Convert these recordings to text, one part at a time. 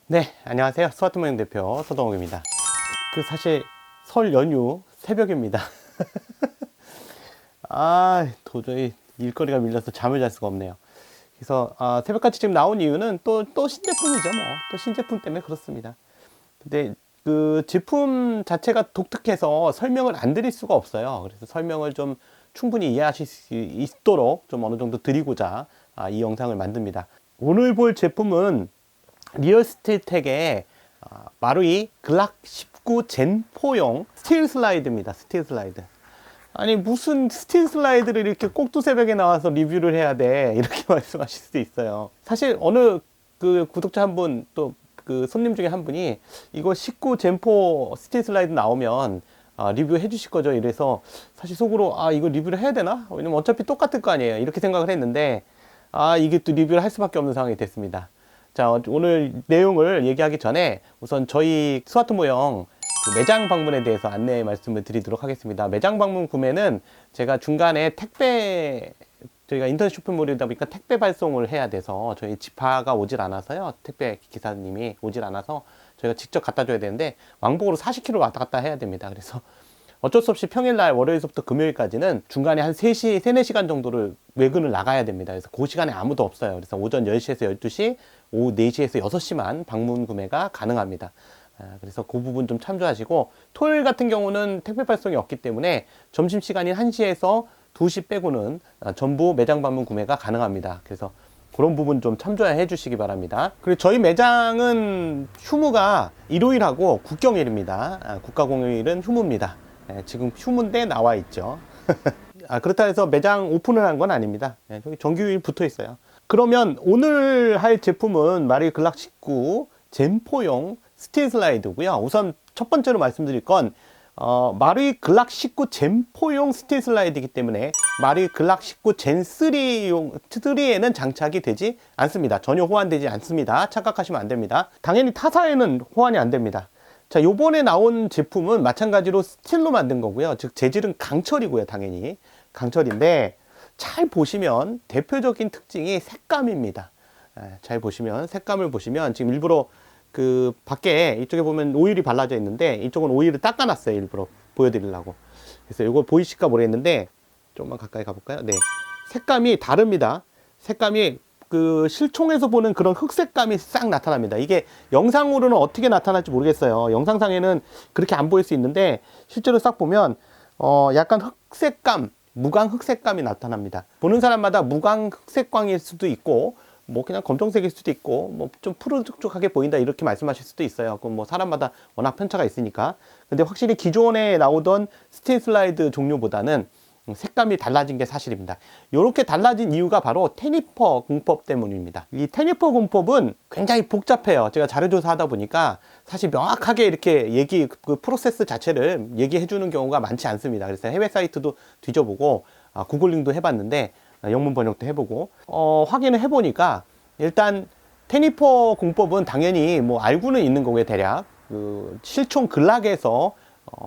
네, 안녕하세요. 스마트모닝 대표 서동욱입니다. 사실 설 연휴 새벽입니다. 도저히 일거리가 밀려서 잠을 잘 수가 없네요. 그래서 새벽같이 지금 나온 이유는 또 신제품이죠. 또 신제품 때문에 그렇습니다. 근데 그 제품 자체가 독특해서 설명을 안 드릴 수가 없어요. 그래서 설명을 좀 충분히 이해하실 수 있도록 좀 어느 정도 드리고자 이 영상을 만듭니다. 오늘 볼 제품은 리얼스틸텍의 마루이 글락 19 젠4용 스틸 슬라이드입니다. 스틸 슬라이드. 아니 무슨 스틸 슬라이드를 이렇게 꼭두 새벽에 나와서 리뷰를 해야 돼, 이렇게 말씀하실 수도 있어요. 사실 어느 그 구독자 한 분, 또 그 손님 중에 한 분이 이거 19 젠4 스틸 슬라이드 나오면 리뷰 해 주실 거죠, 이래서 사실 속으로 이거 리뷰를 해야 되나? 왜냐면 어차피 똑같을 거 아니에요, 이렇게 생각을 했는데 이게 또 리뷰를 할 수밖에 없는 상황이 됐습니다. 자, 오늘 내용을 얘기하기 전에 우선 저희 스마트 모형 매장 방문에 대해서 안내 말씀을 드리도록 하겠습니다. 매장 방문 구매는 제가 중간에 저희가 인터넷 쇼핑몰이다 보니까 택배 발송을 해야 돼서 저희 지파가 오질 않아서요. 택배 기사님이 오질 않아서 저희가 직접 갖다 줘야 되는데 왕복으로 40km 왔다 갔다 해야 됩니다. 그래서 어쩔 수 없이 평일날 월요일부터 금요일까지는 중간에 한 3시, 3, 4시간 정도를 외근을 나가야 됩니다. 그래서 그 시간에 아무도 없어요. 그래서 오전 10시에서 12시, 오후 4시에서 6시만 방문 구매가 가능합니다. 그래서 그 부분 좀 참조하시고, 토요일 같은 경우는 택배 발송이 없기 때문에 점심시간인 1시에서 2시 빼고는 전부 매장 방문 구매가 가능합니다. 그래서 그런 부분 좀 참조해 주시기 바랍니다. 그리고 저희 매장은 휴무가 일요일하고 국경일입니다. 국가공휴일은 휴무입니다. 지금 휴무인데 나와 있죠. 그렇다 해서 매장 오픈을 한 건 아닙니다. 저기 정규일 붙어 있어요. 그러면 오늘 할 제품은 마루이 글락 19 젠4용 스틸 슬라이드고요. 우선 첫 번째로 말씀드릴 건 마루이 글락 19 젠4용 스틸 슬라이드이기 때문에 마루이 글락 19 젠3에는 장착이 되지 않습니다. 전혀 호환되지 않습니다. 착각하시면 안 됩니다. 당연히 타사에는 호환이 안 됩니다. 자, 요번에 나온 제품은 마찬가지로 스틸로 만든 거고요. 즉 재질은 강철이고요. 당연히 강철인데, 잘 보시면 대표적인 특징이 색감입니다. 잘 보시면, 색감을 보시면 지금 일부러 그 밖에 이쪽에 보면 오일이 발라져 있는데, 이쪽은 오일을 닦아놨어요. 일부러 보여드리려고. 그래서 이거 보이실까 모르겠는데 조금만 가까이 가볼까요? 네, 색감이 다릅니다. 색감이 그 실총에서 보는 그런 흑색감이 싹 나타납니다. 이게 영상으로는 어떻게 나타날지 모르겠어요. 영상상에는 그렇게 안 보일 수 있는데 실제로 싹 보면 약간 흑색감, 무광 흑색감이 나타납니다. 보는 사람마다 무광 흑색광일 수도 있고, 뭐 그냥 검정색일 수도 있고, 뭐 좀 푸르죽죽하게 보인다 이렇게 말씀하실 수도 있어요. 그럼 뭐 사람마다 워낙 편차가 있으니까. 근데 확실히 기존에 나오던 스틸 슬라이드 종류보다는 색감이 달라진 게 사실입니다. 이렇게 달라진 이유가 바로 테니퍼 공법 때문입니다. 이 테니퍼 공법은 굉장히 복잡해요. 제가 자료조사 하다 보니까 사실 명확하게 이렇게 그 프로세스 자체를 얘기해 주는 경우가 많지 않습니다. 그래서 해외 사이트도 뒤져보고 구글링도 해봤는데, 영문 번역도 해보고 확인을 해보니까, 일단 테니퍼 공법은 당연히 뭐 알고는 있는 거고요. 대략 그 실총 글락에서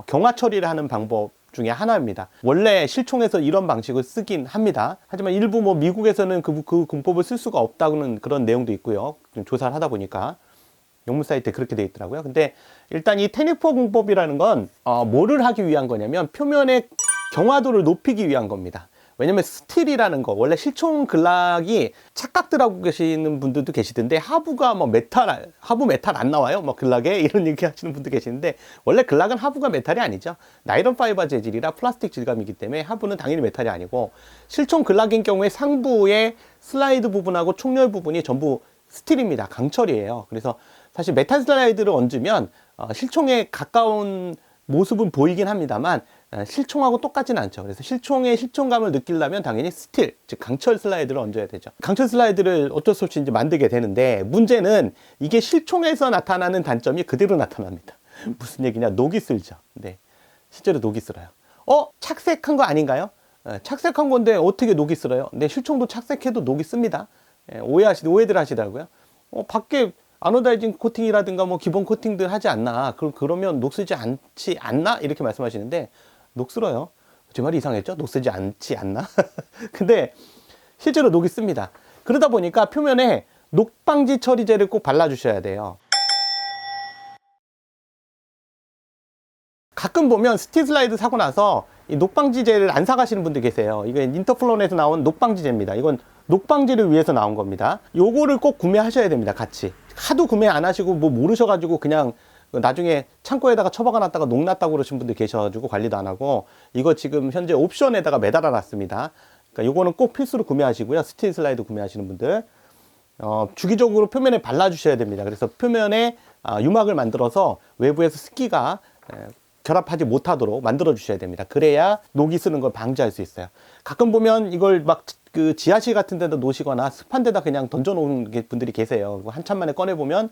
경화 처리를 하는 방법 중에 하나입니다. 원래 실총에서 이런 방식을 쓰긴 합니다. 하지만 일부 뭐 미국에서는 그 공법을 쓸 수가 없다는 그런 내용도 있고요. 좀 조사를 하다 보니까 영문 사이트에 그렇게 되어 있더라고요. 근데 일단 이 테니퍼 공법이라는 건 뭐를 하기 위한 거냐면 표면의 경화도를 높이기 위한 겁니다. 왜냐면 스틸이라는 거, 원래 실총 글락이 착각들 하고 계시는 분들도 계시던데, 하부가 뭐 하부 메탈 안 나와요? 뭐 글락에? 이런 얘기 하시는 분도 계시는데, 원래 글락은 하부가 메탈이 아니죠. 나일론 파이버 재질이라 플라스틱 질감이기 때문에 하부는 당연히 메탈이 아니고, 실총 글락인 경우에 상부의 슬라이드 부분하고 총열 부분이 전부 스틸입니다. 강철이에요. 그래서 사실 메탈 슬라이드를 얹으면 실총에 가까운 모습은 보이긴 합니다만 실총하고 똑같진 않죠. 그래서 실총의 실총감을 느끼려면 당연히 스틸, 즉 강철 슬라이드를 얹어야 되죠. 강철 슬라이드를 어쩔 수 없이 이제 만들게 되는데, 문제는 이게 실총에서 나타나는 단점이 그대로 나타납니다. 무슨 얘기냐? 녹이 슬죠. 네, 실제로 녹이 슬어요. 착색한 거 아닌가요? 착색한 건데 어떻게 녹이 슬어요? 네, 실총도 착색해도 녹이 씁니다. 오해들 하시더라고요. 밖에 아노다이징 코팅이라든가 뭐 기본 코팅들 하지 않나? 그러면 녹슬지 않지 않나? 이렇게 말씀하시는데, 녹슬어요. 제 말이 이상했죠? 녹슬지 않지 않나? 근데 실제로 녹이 씁니다. 그러다 보니까 표면에 녹방지 처리제를 꼭 발라주셔야 돼요. 가끔 보면 스틸 슬라이드 사고 나서 이 녹방지제를 안 사가시는 분들 계세요. 이거 인터플론에서 나온 녹방지제입니다. 이건 녹방지를 위해서 나온 겁니다. 요거를 꼭 구매하셔야 됩니다. 같이. 하도 구매 안 하시고 뭐 모르셔가지고 그냥 나중에 창고에다가 처박아 놨다가 녹 났다고 그러신 분들 계셔가지고 관리도 안 하고, 이거 지금 현재 옵션에다가 매달아 놨습니다. 그러니까 요거는 꼭 필수로 구매하시고요. 스틸 슬라이드 구매하시는 분들. 주기적으로 표면에 발라주셔야 됩니다. 그래서 표면에 유막을 만들어서 외부에서 습기가 결합하지 못하도록 만들어 주셔야 됩니다. 그래야 녹이 쓰는 걸 방지할 수 있어요. 가끔 보면 이걸 막 그 지하실 같은 데다 놓으시거나 습한 데다 그냥 던져 놓은 분들이 계세요. 한참 만에 꺼내 보면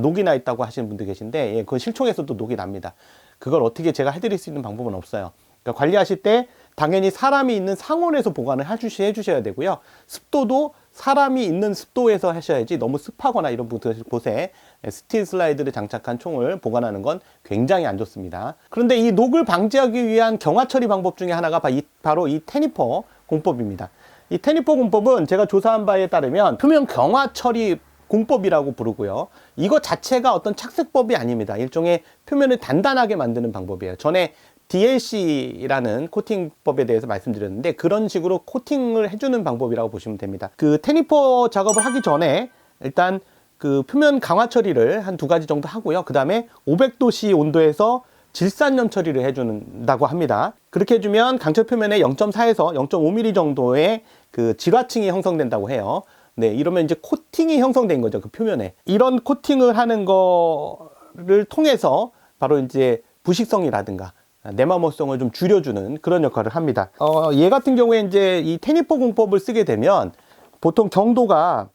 녹이 나 있다고 하시는 분들 계신데, 그건 실총에서도 녹이 납니다. 그걸 어떻게 제가 해드릴 수 있는 방법은 없어요. 그러니까 관리하실 때 당연히 사람이 있는 상온에서 보관을 해주셔야 되고요. 습도도 사람이 있는 습도에서 하셔야지, 너무 습하거나 이런 곳에 스틸 슬라이드를 장착한 총을 보관하는 건 굉장히 안 좋습니다. 그런데 이 녹을 방지하기 위한 경화 처리 방법 중에 하나가 바로 이 테니퍼 공법입니다. 이 테니퍼 공법은 제가 조사한 바에 따르면 표면 경화 처리 공법이라고 부르고요. 이거 자체가 어떤 착색법이 아닙니다. 일종의 표면을 단단하게 만드는 방법이에요. 전에 DLC라는 코팅법에 대해서 말씀드렸는데, 그런 식으로 코팅을 해주는 방법이라고 보시면 됩니다. 그 테니퍼 작업을 하기 전에 일단 그 표면 강화 처리를 한 2가지 정도 하고요. 그 다음에 500도씨 온도에서 질산염 처리를 해준다고 합니다. 그렇게 해주면 강철 표면에 0.4에서 0.5mm 정도의 그 질화층이 형성된다고 해요. 네, 이러면 이제 코팅이 형성된 거죠, 그 표면에. 이런 코팅을 하는 거를 통해서 바로 이제 부식성이라든가 내마모성을 좀 줄여주는 그런 역할을 합니다. 얘 같은 경우에 이제 이 테니퍼 공법을 쓰게 되면 보통 경도가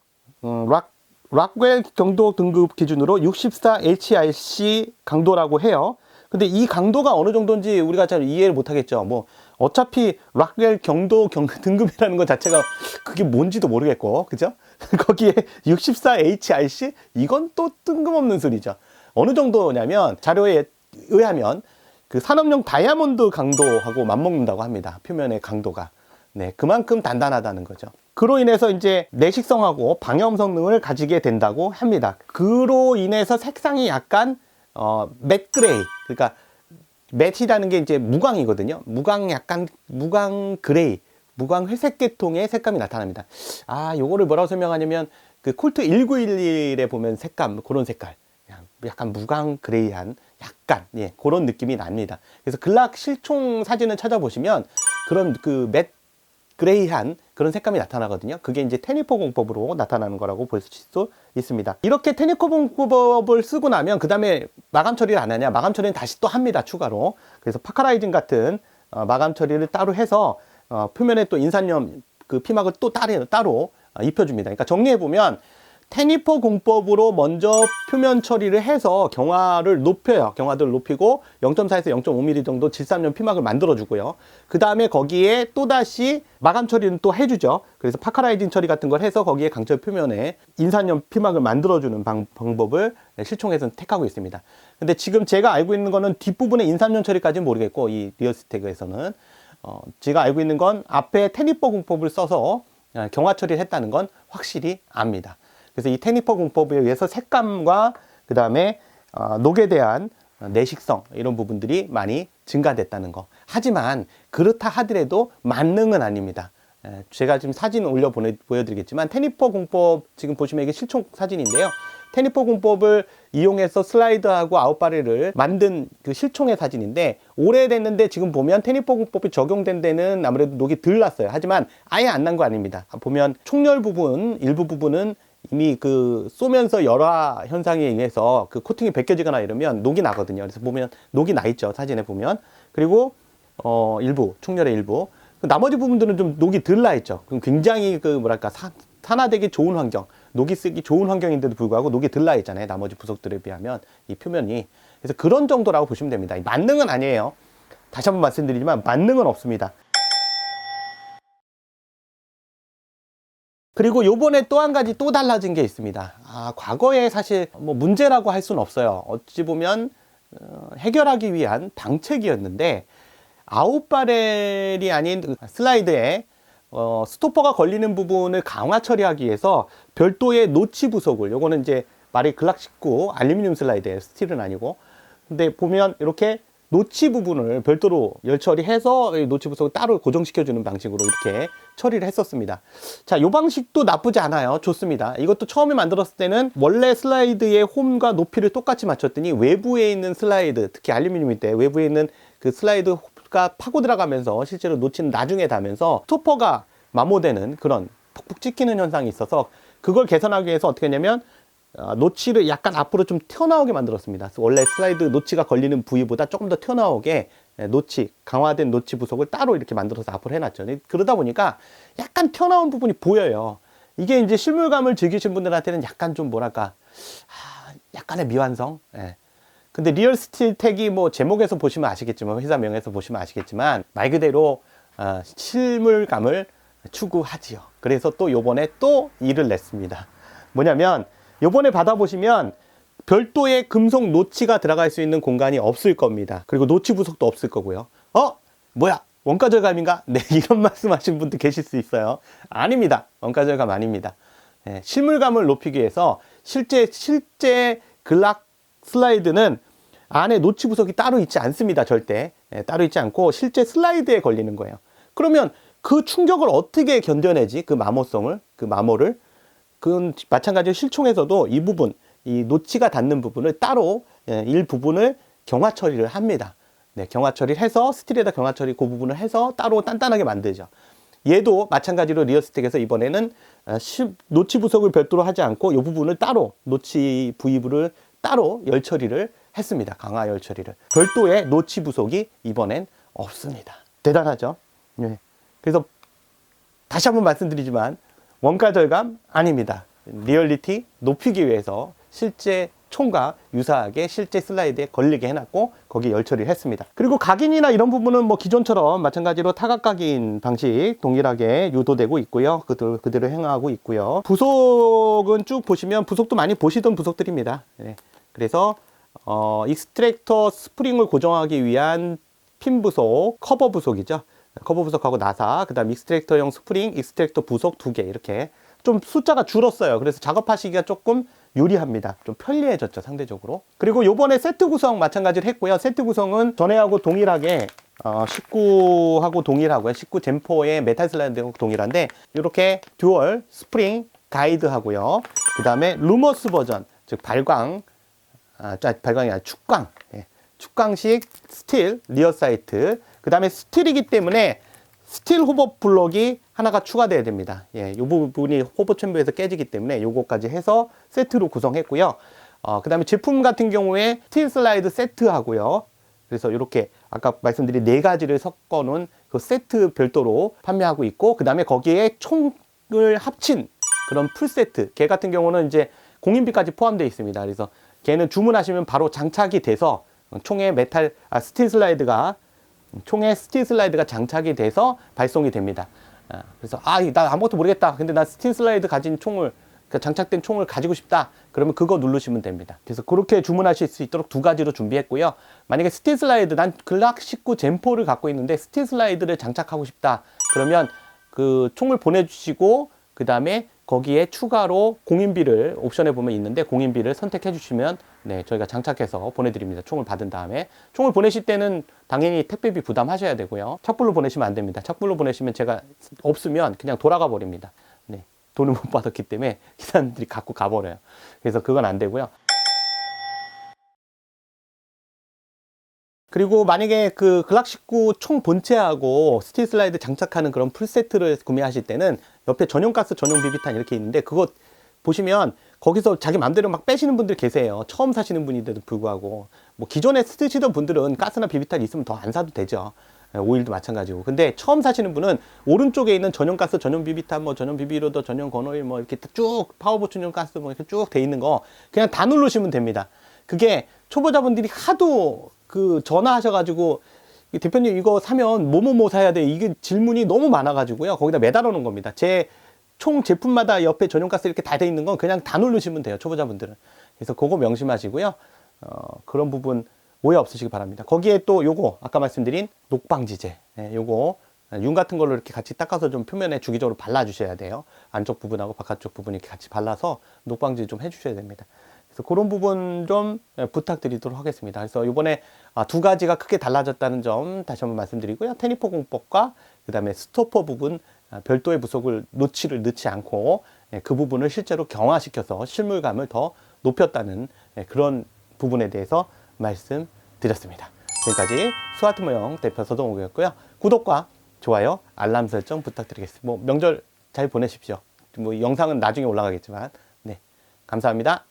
락웰 경도 등급 기준으로 64 HRC 강도라고 해요. 근데 이 강도가 어느 정도인지 우리가 잘 이해를 못 하겠죠. 뭐 어차피 락웰 경도 등급이라는 것 자체가 그게 뭔지도 모르겠고, 그죠? 거기에 64 HRC? 이건 또 뜬금없는 소리죠. 어느 정도냐면 자료에 의하면 그 산업용 다이아몬드 강도하고 맞먹는다고 합니다. 표면의 강도가. 네, 그만큼 단단하다는 거죠. 그로 인해서 이제 내식성하고 방염 성능을 가지게 된다고 합니다. 그로 인해서 색상이 약간 맷 그레이, 그러니까 맷이라는 게 이제 무광이거든요. 무광 그레이, 무광 회색 계통의 색감이 나타납니다. 요거를 뭐라고 설명하냐면 그 콜트 1911에 보면 색감, 그런 색깔, 약간 무광 그레이한 약간 그런 느낌이 납니다. 그래서 글락 실총 사진을 찾아보시면 그런 그 맷 그레이한 그런 색감이 나타나거든요. 그게 이제 테니퍼 공법으로 나타나는 거라고 볼 수 있습니다. 이렇게 테니퍼 공법을 쓰고 나면 그 다음에 마감 처리를 안 하냐? 마감 처리는 다시 또 합니다, 추가로. 그래서 파카라이징 같은 마감 처리를 따로 해서 표면에 또 인산염 그 피막을 또 따로 입혀줍니다. 그러니까 정리해보면 테니퍼 공법으로 먼저 표면 처리를 해서 경화를 높여요. 경화도를 높이고 0.4에서 0.5mm 정도 질산염 피막을 만들어주고요. 그 다음에 거기에 또다시 마감 처리는 또 해주죠. 그래서 파카라이징 처리 같은 걸 해서 거기에 강철 표면에 인산염 피막을 만들어주는 방법을 실총에서는 택하고 있습니다. 근데 지금 제가 알고 있는 거는 뒷부분에 인산염 처리까지는 모르겠고, 이 리얼스택에서는 제가 알고 있는 건 앞에 테니퍼 공법을 써서 경화 처리를 했다는 건 확실히 압니다. 그래서 이 테니퍼 공법에 의해서 색감과 그 다음에 녹에 대한 내식성, 이런 부분들이 많이 증가됐다는 거. 하지만 그렇다 하더라도 만능은 아닙니다. 제가 지금 사진 보여드리겠지만 테니퍼 공법 지금 보시면 이게 실총 사진인데요. 테니퍼 공법을 이용해서 슬라이드하고 아웃바레를 만든 그 실총의 사진인데, 오래됐는데 지금 보면 테니퍼 공법이 적용된 데는 아무래도 녹이 덜 났어요. 하지만 아예 안 난 거 아닙니다. 보면 총열 부분, 일부 부분은 이미 그 쏘면서 열화 현상에 의해서 그 코팅이 벗겨지거나 이러면 녹이 나거든요. 그래서 보면 녹이 나 있죠, 사진에 보면. 그리고 일부 총열의 일부, 나머지 부분들은 좀 녹이 덜 나 있죠. 그럼 굉장히 그 뭐랄까 산화되기 좋은 환경, 녹이 쓰기 좋은 환경인데도 불구하고 녹이 덜 나 있잖아요, 나머지 부속들에 비하면 이 표면이. 그래서 그런 정도라고 보시면 됩니다. 만능은 아니에요. 다시 한번 말씀드리지만 만능은 없습니다. 그리고 요번에 또 한 가지 또 달라진 게 있습니다. 과거에 사실 뭐 문제라고 할 수는 없어요. 어찌 보면 해결하기 위한 방책이었는데, 아웃바렐이 아닌 슬라이드에 스토퍼가 걸리는 부분을 강화 처리하기 위해서 별도의 노치 부속을, 요거는 이제 말이 글락 19 알루미늄 슬라이드예요, 스틸은 아니고. 근데 보면 이렇게 노치 부분을 별도로 열 처리해서 노치 부속을 따로 고정시켜주는 방식으로 이렇게 처리를 했었습니다. 자, 이 방식도 나쁘지 않아요. 좋습니다. 이것도 처음에 만들었을 때는 원래 슬라이드의 홈과 높이를 똑같이 맞췄더니 외부에 있는 슬라이드, 특히 알루미늄일 때 외부에 있는 그 슬라이드가 파고 들어가면서 실제로 노치는 나중에 닿으면서 스토퍼가 마모되는 그런 푹푹 찍히는 현상이 있어서 그걸 개선하기 위해서 어떻게 했냐면 노치를 약간 앞으로 좀 튀어나오게 만들었습니다. 원래 슬라이드 노치가 걸리는 부위보다 조금 더 튀어나오게 노치, 강화된 노치 부속을 따로 이렇게 만들어서 앞으로 해놨죠. 그러다 보니까 약간 튀어나온 부분이 보여요. 이게 이제 실물감을 즐기신 분들한테는 약간 좀 뭐랄까, 약간의 미완성? 예. 근데 리얼 스틸 택이 뭐 제목에서 보시면 아시겠지만, 회사명에서 보시면 아시겠지만, 말 그대로 실물감을 추구하지요. 그래서 또 요번에 또 일을 냈습니다. 뭐냐면, 요번에 받아보시면 별도의 금속 노치가 들어갈 수 있는 공간이 없을 겁니다. 그리고 노치 부속도 없을 거고요. 뭐야? 원가 절감인가? 네, 이런 말씀 하신 분도 계실 수 있어요. 아닙니다. 원가 절감 아닙니다. 네, 실물감을 높이기 위해서 실제 글락 슬라이드는 안에 노치 부속이 따로 있지 않습니다. 절대. 네, 따로 있지 않고 실제 슬라이드에 걸리는 거예요. 그러면 그 충격을 어떻게 견뎌내지? 그 마모성을, 그 마모를. 그건 마찬가지로 실총에서도 이 부분, 이 노치가 닿는 부분을 따로 일부분을 경화 처리를 합니다. 네, 경화 처리를 해서 스틸에다 경화 처리 그 부분을 해서 따로 단단하게 만들죠. 얘도 마찬가지로 리어스택에서 이번에는 노치 부속을 별도로 하지 않고 이 부분을 따로 노치 부위부를 따로 열 처리를 했습니다. 강화 열 처리를. 별도의 노치 부속이 이번엔 없습니다. 대단하죠? 네. 그래서 다시 한번 말씀드리지만 원가 절감 아닙니다. 리얼리티 높이기 위해서 실제 총과 유사하게 실제 슬라이드에 걸리게 해놨고 거기에 열 처리를 했습니다. 그리고 각인이나 이런 부분은 뭐 기존처럼 마찬가지로 타각 각인 방식 동일하게 유도되고 있고요. 그대로 행하고 있고요. 부속은 쭉 보시면 부속도 많이 보시던 부속들입니다. 네. 그래서 익스트랙터 스프링을 고정하기 위한 핀 부속, 커버 부속이죠. 커버 부속하고 나사, 그 다음 익스트랙터용 스프링, 익스트랙터 부속 2개 이렇게 좀 숫자가 줄었어요. 그래서 작업하시기가 조금 유리합니다. 좀 편리해졌죠, 상대적으로. 그리고 요번에 세트 구성 마찬가지로 했고요. 세트 구성은 전에하고 동일하게 19하고 동일하고요. 19 젠포의 메탈 슬라이드하고 동일한데 이렇게 듀얼 스프링 가이드 하고요. 그 다음에 루머스 버전, 즉 발광, 발광이 아니라 축광, 축광식 스틸 리어 사이트. 그 다음에 스틸이기 때문에 스틸 호버 블록이 하나가 추가돼야 됩니다. 이 부분이 호버 챔버에서 깨지기 때문에 요거까지 해서 세트로 구성했고요. 그 다음에 제품 같은 경우에 스틸 슬라이드 세트 하고요. 그래서 이렇게 아까 말씀드린 4가지를 섞어 놓은 그 세트 별도로 판매하고 있고, 그 다음에 거기에 총을 합친 그런 풀 세트. 걔 같은 경우는 이제 공인비까지 포함되어 있습니다. 그래서 걔는 주문하시면 바로 장착이 돼서 총에 스틸 슬라이드가 장착이 돼서 발송이 됩니다. 그래서 나 아무것도 모르겠다. 근데 나 스틸 슬라이드 가진 총을, 장착된 총을 가지고 싶다. 그러면 그거 누르시면 됩니다. 그래서 그렇게 주문하실 수 있도록 2가지로 준비했고요. 만약에 스틸 슬라이드, 난 글락 19 젠포를 갖고 있는데 스틸 슬라이드를 장착하고 싶다. 그러면 그 총을 보내주시고 그 다음에 거기에 추가로 공인비를 옵션에 보면 있는데 공인비를 선택해 주시면 저희가 장착해서 보내드립니다. 총을 받은 다음에. 총을 보내실 때는 당연히 택배비 부담하셔야 되고요. 착불로 보내시면 안 됩니다. 착불로 보내시면 제가 없으면 그냥 돌아가 버립니다. 돈을 못 받았기 때문에 기사님들이 갖고 가버려요. 그래서 그건 안 되고요. 그리고 만약에 그 글락 19 총 본체하고 스틸 슬라이드 장착하는 그런 풀세트를 구매하실 때는 옆에 전용 가스, 전용 비비탄 이렇게 있는데 그거 보시면 거기서 자기 맘대로 막 빼시는 분들 계세요. 처음 사시는 분인데도 불구하고. 뭐 기존에 쓰시던 분들은 가스나 비비탄 있으면 더 안 사도 되죠. 오일도 마찬가지고. 근데 처음 사시는 분은 오른쪽에 있는 전용 가스, 전용 비비탄, 뭐 전용 비비로더, 전용 건오일 뭐 이렇게 쭉 파워 보충용 가스 뭐 이렇게 쭉 돼 있는 거 그냥 다 누르시면 됩니다. 그게 초보자분들이 하도 전화하셔가지고 대표님 이거 사면 뭐뭐뭐 사야 돼, 이게 질문이 너무 많아가지고요. 거기다 매달아 놓은 겁니다. 제 총 제품마다 옆에 전용가스 이렇게 다 돼 있는 건 그냥 다 누르시면 돼요, 초보자분들은. 그래서 그거 명심하시고요. 그런 부분 오해 없으시기 바랍니다. 거기에 또 요거 아까 말씀드린 녹방지제, 요거 윤 같은 걸로 이렇게 같이 닦아서 좀 표면에 주기적으로 발라 주셔야 돼요. 안쪽 부분하고 바깥쪽 부분 이렇게 같이 발라서 녹방지 좀 해주셔야 됩니다. 그래서 그런 부분 좀 부탁드리도록 하겠습니다. 그래서 이번에 두 가지가 크게 달라졌다는 점 다시 한번 말씀드리고요. 테니퍼 공법과 그 다음에 스토퍼 부분 별도의 부속을 노치를 넣지 않고 그 부분을 실제로 경화시켜서 실물감을 더 높였다는 그런 부분에 대해서 말씀드렸습니다. 지금까지 스와트 모형 대표 서동욱이었고요. 구독과 좋아요, 알람 설정 부탁드리겠습니다. 뭐 명절 잘 보내십시오. 뭐 영상은 나중에 올라가겠지만, 네, 감사합니다.